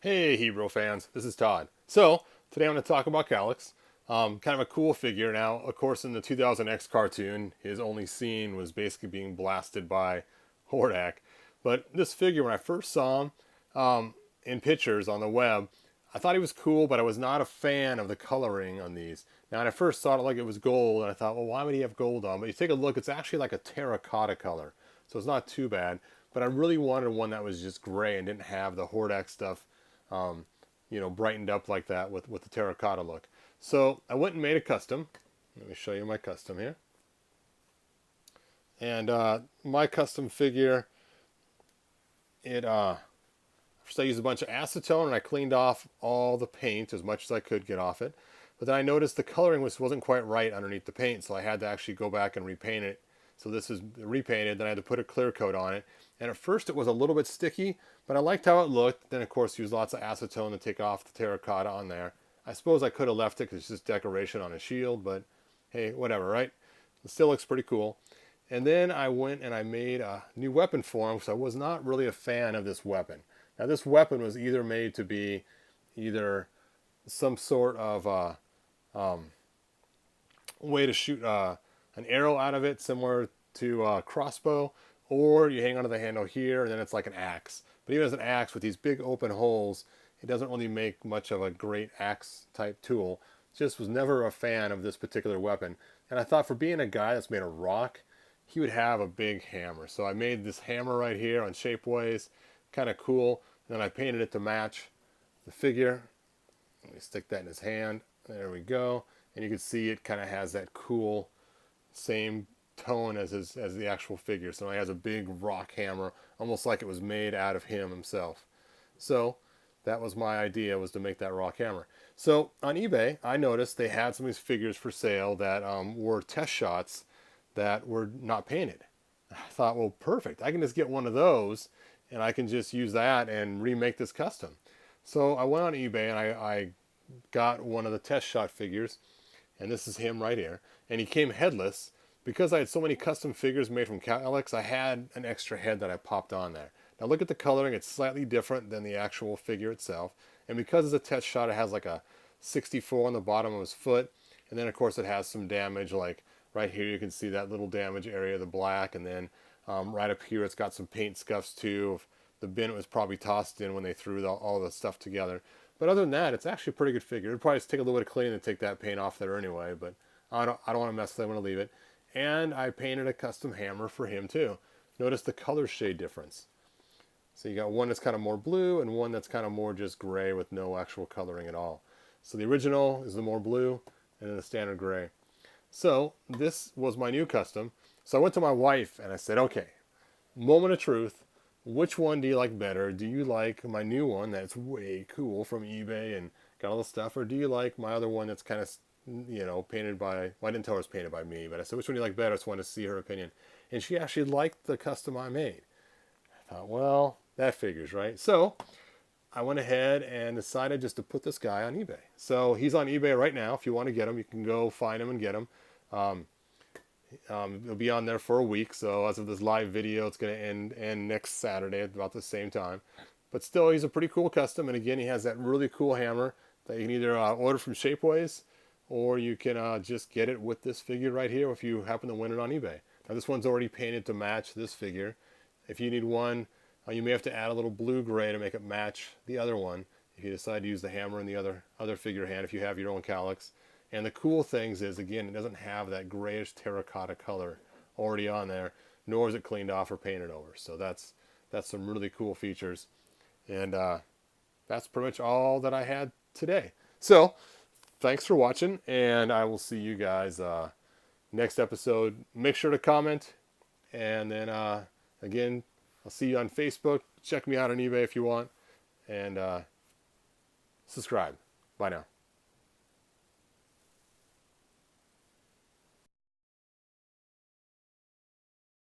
Hey Hebrew fans, this is Todd. So, today I'm going to talk about Callix. Kind of a cool figure. Now, of course, in the 2000X cartoon, his only scene was basically being blasted by Hordak. But this figure, when I first saw him in pictures on the web, I thought he was cool, but I was not a fan of the coloring on these. Now, when I first saw it like it was gold, and I thought, well, why would he have gold on? But you take a look, it's actually like a terracotta color. So it's not too bad. But I really wanted one that was just gray and didn't have the Hordak stuff um, brightened up like that with the terracotta look. So I went and made a custom. Let me show you my custom here. And my custom figure, first I used a bunch of acetone and I cleaned off all the paint as much as I could get off it. But then I noticed the coloring wasn't quite right underneath the paint, so I had to actually go back and repaint it. So this is repainted, then I had to put a clear coat on it. And at first it was a little bit sticky, but I liked how it looked. Then of course used lots of acetone to take off the terracotta on there. I suppose I could have left it because it's just decoration on a shield, but hey, whatever, right? It still looks pretty cool. And then I went and I made a new weapon for him because I was not really a fan of this weapon. Now this weapon was either made to be either some sort of way to shoot an arrow out of it, similar to a crossbow, or you hang onto the handle here and then it's like an axe. But even as an axe with these big open holes, it doesn't really make much of a great axe type tool. Just was never a fan of this particular weapon. And I thought for being a guy that's made of rock, he would have a big hammer. So I made this hammer right here on Shapeways, kind of cool. And then I painted it to match the figure. Let me stick that in his hand. There we go. And you can see it kind of has that cool same tone as the actual figure. So he has a big rock hammer, almost like it was made out of him himself. So that was my idea, was to make that rock hammer. So on eBay, I noticed they had some of these figures for sale that were test shots that were not painted. I thought, well, perfect. I can just get one of those and I can just use that and remake this custom. So I went on eBay and I got one of the test shot figures, and this is him right here. And he came headless. Because I had so many custom figures made from Callix, I had an extra head that I popped on there. Now look at the coloring, it's slightly different than the actual figure itself. And because it's a test shot, it has like a 64 on the bottom of his foot. And then of course it has some damage, like right here you can see that little damage area, the black. And then right up here it's got some paint scuffs too. The bin it was probably tossed in when they threw all the stuff together. But other than that, it's actually a pretty good figure. It'd probably just take a little bit of cleaning to take that paint off there anyway. But I don't want to mess with it, I'm going to leave it. And I painted a custom hammer for him too. Notice the color shade difference. So you got one that's kind of more blue and one that's kind of more just gray with no actual coloring at all. So the original is the more blue and then the standard gray. So this was my new custom. So I went to my wife and I said, okay, moment of truth. Which one do you like better? Do you like my new one that's way cool from eBay and got all the stuff? Or do you like my other one that's kind of painted by, well, I didn't tell her it was painted by me, but I said, which one do you like better? I just wanted to see her opinion. And she actually liked the custom I made. I thought, well, that figures, right? So I went ahead and decided just to put this guy on eBay. So he's on eBay right now. If you want to get him, you can go find him and get him. It'll be on there for a week. So as of this live video, it's going to end next Saturday at about the same time. But still, he's a pretty cool custom. And again, he has that really cool hammer that you can either order from Shapeways, or you can just get it with this figure right here if you happen to win it on eBay. Now this one's already painted to match this figure. If you need one, you may have to add a little blue gray to make it match the other one if you decide to use the hammer in the other figure hand if you have your own Callix. And the cool things is, again, it doesn't have that grayish terracotta color already on there, nor is it cleaned off or painted over. So that's some really cool features. And that's pretty much all that I had today. So thanks for watching, and I will see you guys next episode. Make sure to comment, and then again, I'll see you on Facebook. Check me out on eBay if you want, and subscribe. Bye now.